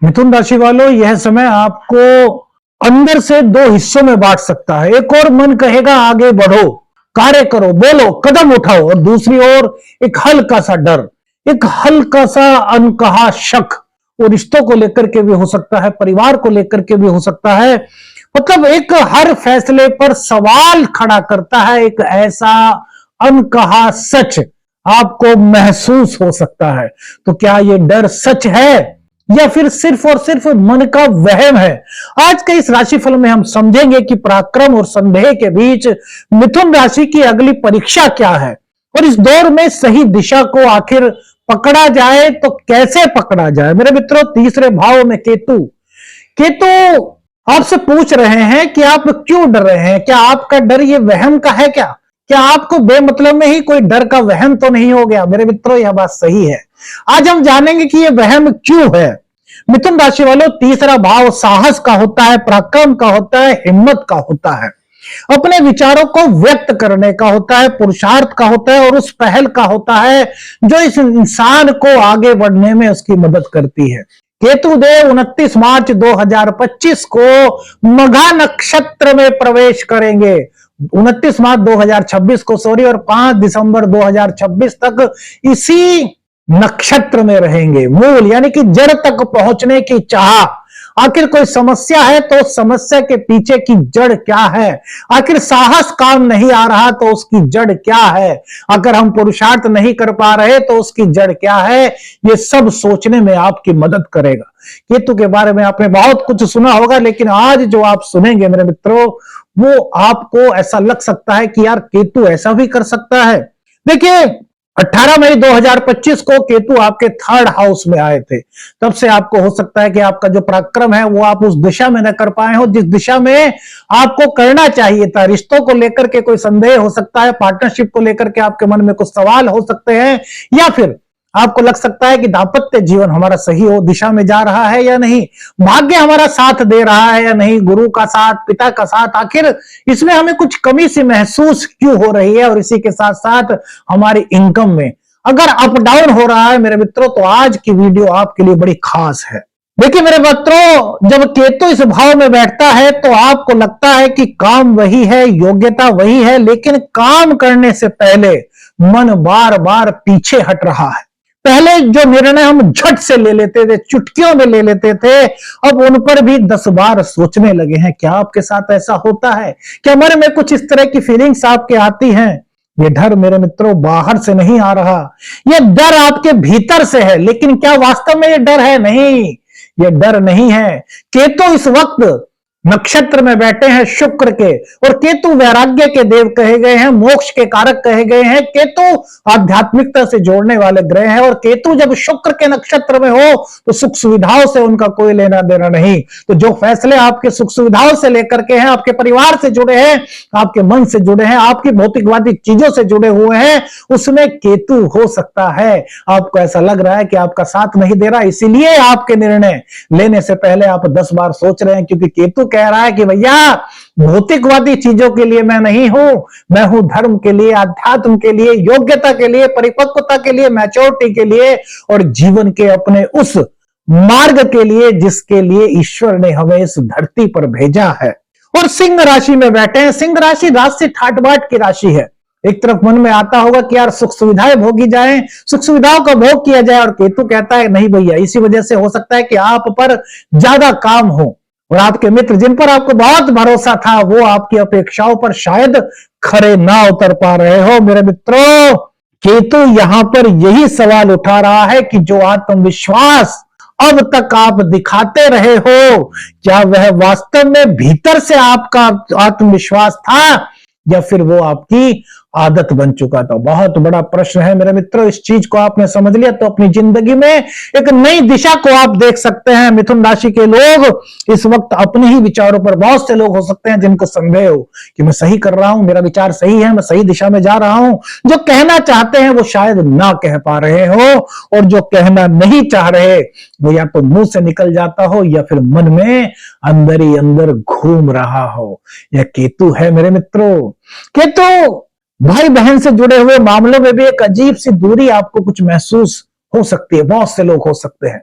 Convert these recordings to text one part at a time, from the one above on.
मिथुन राशि वालों, यह समय आपको अंदर से दो हिस्सों में बांट सकता है। एक और मन कहेगा आगे बढ़ो, कार्य करो, बोलो, कदम उठाओ, और दूसरी ओर एक हल्का सा डर, एक हल्का सा अनकहा शक, वो रिश्तों को लेकर के भी हो सकता है, परिवार को लेकर के भी हो सकता है। मतलब एक हर फैसले पर सवाल खड़ा करता है, एक ऐसा अनकहा सच आपको महसूस हो सकता है। तो क्या ये डर सच है या फिर सिर्फ और सिर्फ मन का वहम है? आज के इस राशिफल में हम समझेंगे कि पराक्रम और संदेह के बीच मिथुन राशि की अगली परीक्षा क्या है, और इस दौर में सही दिशा को आखिर पकड़ा जाए तो कैसे पकड़ा जाए। मेरे मित्रों, तीसरे भाव में केतु केतु आपसे पूछ रहे हैं कि आप क्यों डर रहे हैं। क्या आपका डर ये वहम का है? क्या आपको बेमतलब में ही कोई डर का वहम तो नहीं हो गया? मेरे मित्रों, यह बात सही है। आज हम जानेंगे कि यह वहम क्यों है। मिथुन राशि वालों, तीसरा भाव साहस का होता है, पराक्रम का होता है, हिम्मत का होता है, अपने विचारों को व्यक्त करने का होता है, पुरुषार्थ का होता है, और उस पहल का होता है जो इस इंसान को आगे बढ़ने में उसकी मदद करती है। केतुदेव 29 मार्च 2025 को मघा नक्षत्र में प्रवेश करेंगे। 29 मार्च 2026 को और 5 दिसंबर 2026 तक इसी नक्षत्र में रहेंगे। मूल यानी कि जड़ तक पहुंचने की चाह। आखिर कोई समस्या है तो समस्या के पीछे की जड़ क्या है? आखिर साहस काम नहीं आ रहा तो उसकी जड़ क्या है? अगर हम पुरुषार्थ नहीं कर पा रहे तो उसकी जड़ क्या है? ये सब सोचने में आपकी मदद करेगा। केतु के बारे में आपने बहुत कुछ सुना होगा, लेकिन आज जो आप सुनेंगे मेरे मित्रों, वो आपको ऐसा लग सकता है कि यार केतु ऐसा भी कर सकता है। देखिए, 18 मई 2025 को केतु आपके 3rd हाउस में आए थे। तब से आपको हो सकता है कि आपका जो पराक्रम है वो आप उस दिशा में न कर पाए हो जिस दिशा में आपको करना चाहिए था। रिश्तों को लेकर के कोई संदेह हो सकता है, पार्टनरशिप को लेकर के आपके मन में कुछ सवाल हो सकते हैं, या फिर आपको लग सकता है कि दाम्पत्य जीवन हमारा सही हो दिशा में जा रहा है या नहीं, भाग्य हमारा साथ दे रहा है या नहीं, गुरु का साथ, पिता का साथ, आखिर इसमें हमें कुछ कमी सी महसूस क्यों हो रही है, और इसी के साथ साथ हमारी इनकम में अगर अप डाउन हो रहा है मेरे मित्रों, तो आज की वीडियो आपके लिए बड़ी खास है। देखिए मेरे मित्रों, जब केतु इस भाव में बैठता है तो आपको लगता है कि काम वही है, योग्यता वही है, लेकिन काम करने से पहले मन बार बार पीछे हट रहा है। पहले जो निर्णय हम झट से ले लेते थे, चुटकियों में ले लेते थे, अब उन पर भी 10 बार सोचने लगे हैं। क्या आपके साथ ऐसा होता है? क्या मन में कुछ इस तरह की फीलिंग्स आपके आती हैं? ये डर मेरे मित्रों बाहर से नहीं आ रहा, ये डर आपके भीतर से है। लेकिन क्या वास्तव में ये डर है? नहीं, ये डर नहीं है। केतु इस वक्त नक्षत्र में बैठे हैं शुक्र के, और केतु वैराग्य के देव कहे गए हैं, मोक्ष के कारक कहे गए हैं। केतु आध्यात्मिकता से जोड़ने वाले ग्रह हैं, और केतु जब शुक्र के नक्षत्र में हो तो सुख सुविधाओं से उनका कोई लेना देना नहीं। तो जो फैसले आपके सुख सुविधाओं से लेकर के हैं, आपके परिवार से जुड़े हैं, आपके मन से जुड़े हैं, आपकी भौतिकवादी चीजों से जुड़े हुए हैं, उसमें केतु हो सकता है आपको ऐसा लग रहा है कि आपका साथ नहीं दे रहा, इसीलिए आपके निर्णय लेने से पहले आप 10 बार सोच रहे हैं। क्योंकि केतु कह रहा है कि भैया भौतिकवादी चीजों के लिए मैं नहीं हूं, मैं हूं धर्म के लिए, अध्यात्म के लिए, योग्यता के लिए, परिपक्वता के लिए, मैच्योरिटी के लिए, और जीवन के अपने उस मार्ग के लिए जिसके लिए ईश्वर ने हमें इस धरती पर भेजा है। और सिंह राशि में बैठे हैं। सिंह राशि रात से ठाट बाट की राशि है। एक तरफ मन में आता होगा कि यार सुख सुविधाएं भोगी जाएं, सुख सुविधाओं का भोग किया जाए, और केतु कहता है नहीं भैया, इसी वजह से हो सकता है कि आप पर ज्यादा काम हो, और आपके मित्र जिन पर आपको बहुत भरोसा था वो आपकी अपेक्षाओं पर शायद खरे ना उतर पा रहे हो। मेरे मित्रों, केतु यहां पर यही सवाल उठा रहा है कि जो आत्मविश्वास अब तक आप दिखाते रहे हो, क्या वह वास्तव में भीतर से आपका आत्मविश्वास था या फिर वो आपकी आदत बन चुका था? बहुत बड़ा प्रश्न है मेरे मित्रों। इस चीज को आपने समझ लिया तो अपनी जिंदगी में एक नई दिशा को आप देख सकते हैं। मिथुन राशि के लोग इस वक्त अपने ही विचारों पर, बहुत से लोग हो सकते हैं जिनको संदेह हो कि मैं सही कर रहा हूं, मेरा विचार सही है, मैं सही दिशा में जा रहा हूं। जो कहना चाहते हैं वो शायद ना कह पा रहे हो, और जो कहना नहीं चाह रहे वो या तो मुंह से निकल जाता हो या फिर मन में अंदर ही अंदर घूम रहा हो। यह केतु है मेरे मित्रों। केतु भाई बहन से जुड़े हुए मामलों में भी एक अजीब सी दूरी आपको कुछ महसूस हो सकती है, बहुत से लोग हो सकते हैं।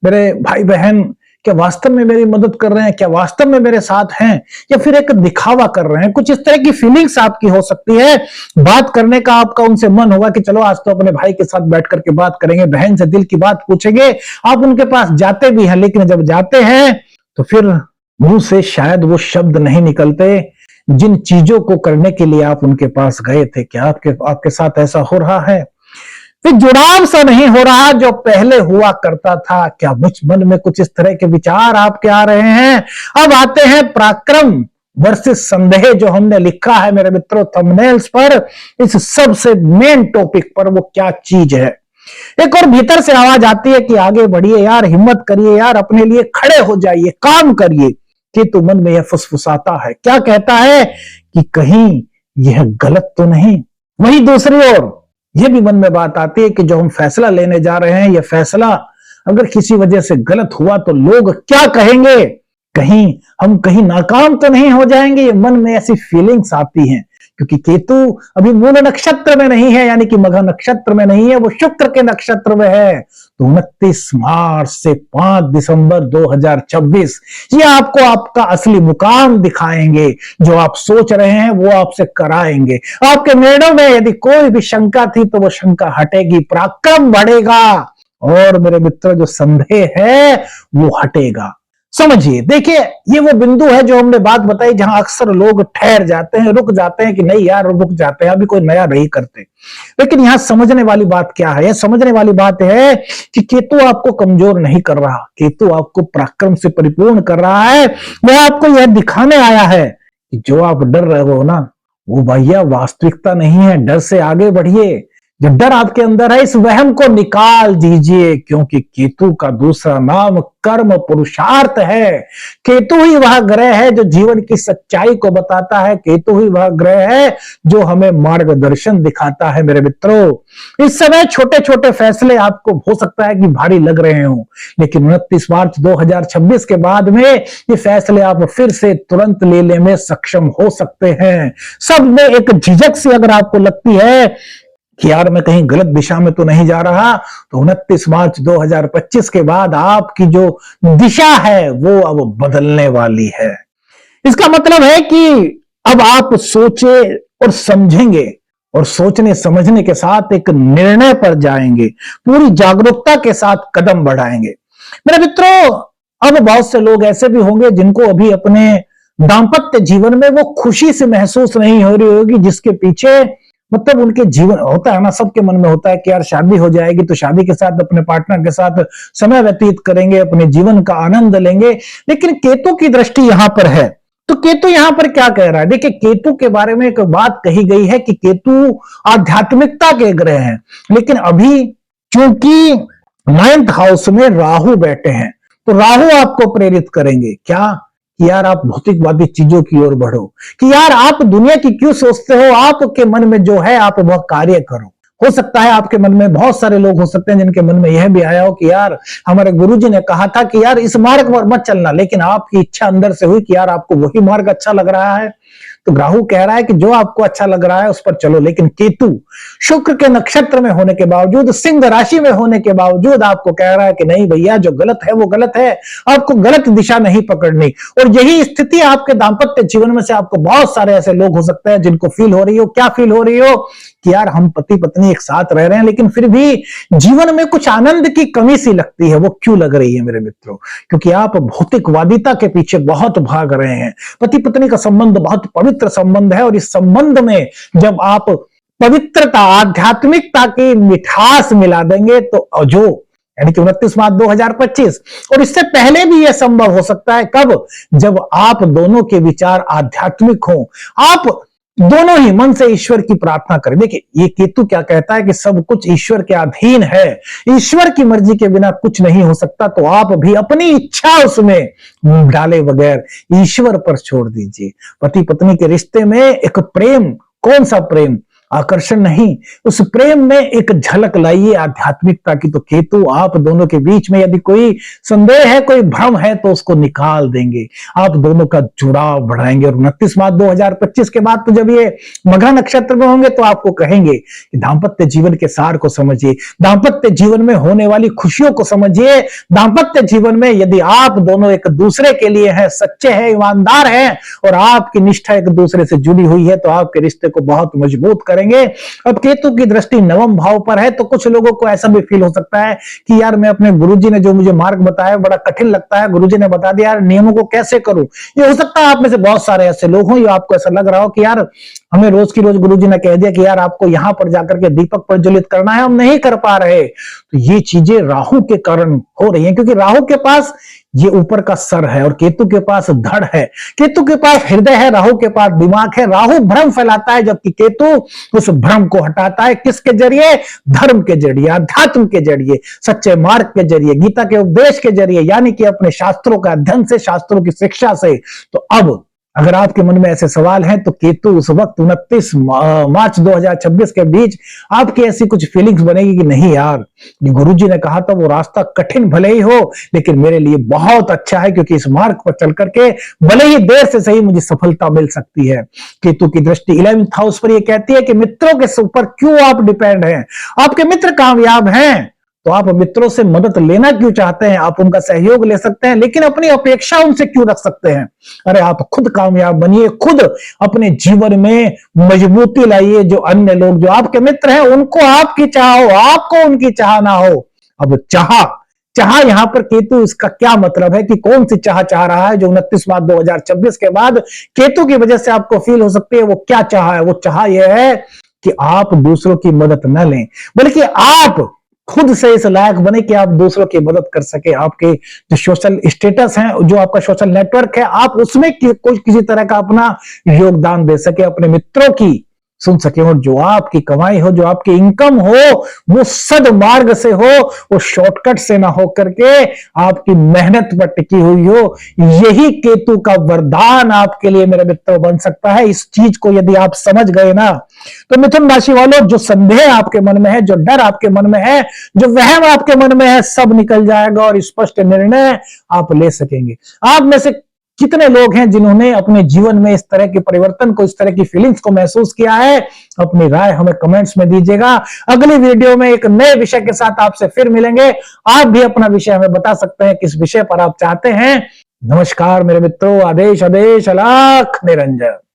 मेरे भाई बहन क्या वास्तव में मेरी मदद कर रहे हैं, क्या वास्तव में मेरे साथ हैं, या फिर एक दिखावा कर रहे हैं? कुछ इस तरह की फीलिंग्स आपकी हो सकती है। बात करने का आपका उनसे मन होगा कि चलो आज तो अपने भाई के साथ बैठ करके बात करेंगे, बहन से दिल की बात पूछेंगे। आप उनके पास जाते भी हैं, लेकिन जब जाते हैं तो फिर मुंह से शायद वो शब्द नहीं निकलते जिन चीजों को करने के लिए आप उनके पास गए थे। क्या आपके साथ ऐसा हो रहा है? फिर जुड़ाव सा नहीं हो रहा जो पहले हुआ करता था। क्या मुझ मन में कुछ इस तरह के विचार आपके आ रहे हैं? अब आते हैं पराक्रम वर्सेस संदेह, जो हमने लिखा है मेरे मित्रों थंबनेल्स पर। इस सबसे मेन टॉपिक पर वो क्या चीज है? एक और भीतर से आवाज आती है कि आगे बढ़िए यार, हिम्मत करिए यार, अपने लिए खड़े हो जाइए, काम करिए। केतु मन में यह फुसफुसाता है। क्या कहता है कि कहीं यह गलत तो नहीं। वही दूसरी ओर यह भी मन में बात आती है कि जो हम फैसला लेने जा रहे हैं, यह फैसला अगर किसी वजह से गलत हुआ तो लोग क्या कहेंगे? कहीं हम कहीं नाकाम तो नहीं हो जाएंगे? ये मन में ऐसी फीलिंग्स आती हैं, क्योंकि केतु अभी मूल नक्षत्र में नहीं है, यानी कि मघा नक्षत्र में नहीं है, वो शुक्र के नक्षत्र में है। तो 29 मार्च से 5 दिसंबर 2026 ये आपको आपका असली मुकाम दिखाएंगे। जो आप सोच रहे हैं वो आपसे कराएंगे। आपके निर्णयों में यदि कोई भी शंका थी तो वो शंका हटेगी, पराक्रम बढ़ेगा, और मेरे मित्र जो संदेह है वो हटेगा। समझिए, देखिए ये वो बिंदु है जो हमने बात बताई, जहां अक्सर लोग ठहर जाते हैं, रुक जाते हैं कि नहीं यार रुक जाते हैं, अभी कोई नया नहीं करते। लेकिन यहां समझने वाली बात क्या है? यह समझने वाली बात है कि केतु आपको कमजोर नहीं कर रहा, केतु आपको पराक्रम से परिपूर्ण कर रहा है। वह आपको यह दिखाने आया है कि जो आप डर रहे हो ना, वो भैया वास्तविकता नहीं है। डर से आगे बढ़िए। जो डर आपके अंदर है, इस वहम को निकाल दीजिए, क्योंकि केतु का दूसरा नाम कर्म पुरुषार्थ है। केतु ही वह ग्रह है जो जीवन की सच्चाई को बताता है। केतु ही वह ग्रह है जो हमें मार्गदर्शन दिखाता है। मेरे मित्रों, इस समय छोटे छोटे फैसले आपको हो सकता है कि भारी लग रहे हो, लेकिन 29 मार्च 2026 के बाद में ये फैसले आप फिर से तुरंत लेने में सक्षम हो सकते हैं। सब में एक झिझक सी अगर आपको लगती है कि यार मैं कहीं गलत दिशा में तो नहीं जा रहा, तो 29 मार्च 2025 के बाद आपकी जो दिशा है वो अब बदलने वाली है। इसका मतलब है कि अब आप सोचे और समझेंगे, और सोचने समझने के साथ एक निर्णय पर जाएंगे, पूरी जागरूकता के साथ कदम बढ़ाएंगे। मेरे मित्रों, अब बहुत से लोग ऐसे भी होंगे जिनको अभी अपने दाम्पत्य जीवन में वो खुशी से महसूस नहीं हो रही होगी, जिसके पीछे मतलब उनके जीवन होता है ना, सबके मन में होता है कि यार शादी हो जाएगी तो शादी के साथ अपने पार्टनर के साथ समय व्यतीत करेंगे, अपने जीवन का आनंद लेंगे। लेकिन केतु की दृष्टि यहां पर है, तो केतु यहां पर क्या कह रहा है? देखिए, केतु के बारे में एक बात कही गई है कि केतु आध्यात्मिकता के ग्रह हैं, लेकिन अभी चूंकि 9th हाउस में राहु बैठे हैं, तो राहु आपको प्रेरित करेंगे क्या कि यार आप भौतिकवादी चीजों की ओर बढ़ो, कि यार आप दुनिया की क्यों सोचते हो, आपके मन में जो है आप वह कार्य करो। हो सकता है आपके मन में बहुत सारे लोग हो सकते हैं जिनके मन में यह भी आया हो कि यार हमारे गुरुजी ने कहा था कि यार इस मार्ग पर मत चलना, लेकिन आपकी इच्छा अंदर से हुई कि यार आपको वही मार्ग अच्छा लग रहा है। तो राहु कह रहा है कि जो आपको अच्छा लग रहा है उस पर चलो, लेकिन केतु शुक्र के नक्षत्र में होने के बावजूद, सिंह राशि में होने के बावजूद आपको कह रहा है कि नहीं भैया, जो गलत है वो गलत है, आपको गलत दिशा नहीं पकड़नी। और यही स्थिति आपके दाम्पत्य जीवन में से आपको बहुत सारे ऐसे लोग हो सकते हैं जिनको फील हो रही हो। क्या फील हो रही हो? कि यार हम पति पत्नी एक साथ रह रहे हैं, लेकिन फिर भी जीवन में कुछ आनंद की कमी सी लगती है। वो क्यों लग रही है मेरे मित्रों? क्योंकि आप भौतिकवादिता के पीछे बहुत भाग रहे हैं। पति पत्नी का संबंध बहुत पवित्र संबंध है, और इस संबंध में जब आप पवित्रता, आध्यात्मिकता की मिठास मिला देंगे तो जो यानी कि 29 मार्च 2025, और इससे पहले भी यह संभव हो सकता है। कब? जब आप दोनों के विचार आध्यात्मिक हो, आप दोनों ही मन से ईश्वर की प्रार्थना करें। देखिए, ये केतु क्या कहता है कि सब कुछ ईश्वर के अधीन है, ईश्वर की मर्जी के बिना कुछ नहीं हो सकता। तो आप भी अपनी इच्छा उसमें डाले बगैर ईश्वर पर छोड़ दीजिए। पति पत्नी के रिश्ते में एक प्रेम, कौन सा प्रेम? आकर्षण नहीं, उस प्रेम में एक झलक लाइए आध्यात्मिकता की। तो केतु आप दोनों के बीच में यदि कोई संदेह है, कोई भ्रम है, तो उसको निकाल देंगे। आप दोनों का जुड़ाव बढ़ाएंगे। और 29 मार्च 2025 के बाद तो जब ये मघा नक्षत्र में होंगे तो आपको कहेंगे कि दाम्पत्य जीवन के सार को समझिए, दाम्पत्य जीवन में होने वाली खुशियों को समझिए। दाम्पत्य जीवन में यदि आप दोनों एक दूसरे के लिए हैं, सच्चे हैं, ईमानदार हैं और आपकी निष्ठा एक दूसरे से जुड़ी हुई है, तो आपके रिश्ते को बहुत मजबूत करेंगे। अब केतु की दृष्टि नवम भाव पर है, तो कुछ लोगों को ऐसा भी फील हो सकता है कि यार मैं अपने गुरुजी ने जो मुझे मार्ग बताया बड़ा कठिन लगता है, गुरुजी ने बता दिया यार नियमों को कैसे करूं। ये हो सकता है आप में से बहुत सारे ऐसे लोग हों, आपको ऐसा लग रहा हो कि यार हमें रोज की रोज गुरुजी ने कह दिया कि यार आपको यहां पर जाकर के दीपक प्रज्वलित करना है, हम नहीं कर पा रहे। तो ये चीजें राहु के कारण हो रही हैं, क्योंकि राहु के पास ये ऊपर का सर है और केतु के पास धड़ है। केतु के पास हृदय है, राहु के पास दिमाग है। राहु भ्रम फैलाता है, जबकि केतु उस भ्रम को हटाता है। किसके जरिए? धर्म के जरिए, अध्यात्म के जरिए, सच्चे मार्ग के जरिए, गीता के उपदेश के जरिए, यानी कि अपने शास्त्रों का अध्ययन से, शास्त्रों की शिक्षा से। तो अब अगर आपके मन में ऐसे सवाल हैं तो केतु उस वक्त 29 मार्च 2026 के बीच आपकी ऐसी कुछ फीलिंग्स बनेगी कि नहीं यार, गुरुजी ने कहा था वो रास्ता कठिन भले ही हो लेकिन मेरे लिए बहुत अच्छा है, क्योंकि इस मार्ग पर चल करके भले ही देर से सही मुझे सफलता मिल सकती है। केतु की दृष्टि 11th हाउस पर यह कहती है कि मित्रों के ऊपर क्यों आप डिपेंड हैं? आपके मित्र कामयाब हैं तो आप मित्रों से मदद लेना क्यों चाहते हैं? आप उनका सहयोग ले सकते हैं, लेकिन अपनी अपेक्षा उनसे क्यों रख सकते हैं? अरे आप खुद कामयाब बनिए, खुद अपने जीवन में मजबूती लाइए। जो अन्य लोग जो आपके मित्र हैं उनको आपकी चाह हो, आपको उनकी चाह ना हो। अब चाह यहां पर केतु, इसका क्या मतलब है कि कौन सी चाह रहा है जो 29 मार्च 2026 के बाद केतु की वजह से आपको फील हो सकती है? वो क्या चाह है? वो चाह यह है कि आप दूसरों की मदद न लें, बल्कि आप खुद से इस लायक बने कि आप दूसरों की मदद कर सके। आपके जो सोशल स्टेटस है, जो आपका सोशल नेटवर्क है, आप उसमें कोई किसी तरह का अपना योगदान दे सके, अपने मित्रों की सुन सके, और जो आपकी कमाई हो, जो आपकी इनकम हो, वो सदमार्ग से हो, वो शॉर्टकट से ना हो करके आपकी मेहनत पर टिकी हुई हो। यही केतु का वरदान आपके लिए मेरे मित्रों बन सकता है। इस चीज को यदि आप समझ गए ना, तो मिथुन राशि वालों, जो संदेह आपके मन में है, जो डर आपके मन में है, जो वहम आपके मन में है, सब निकल जाएगा और स्पष्ट निर्णय आप ले सकेंगे। आप में से कितने लोग हैं जिन्होंने अपने जीवन में इस तरह के परिवर्तन को, इस तरह की फीलिंग्स को महसूस किया है? अपनी राय हमें कमेंट्स में दीजिएगा। अगली वीडियो में एक नए विषय के साथ आपसे फिर मिलेंगे। आप भी अपना विषय हमें बता सकते हैं, किस विषय पर आप चाहते हैं। नमस्कार मेरे मित्रों, आदेश आदेश, अलख निरंजन।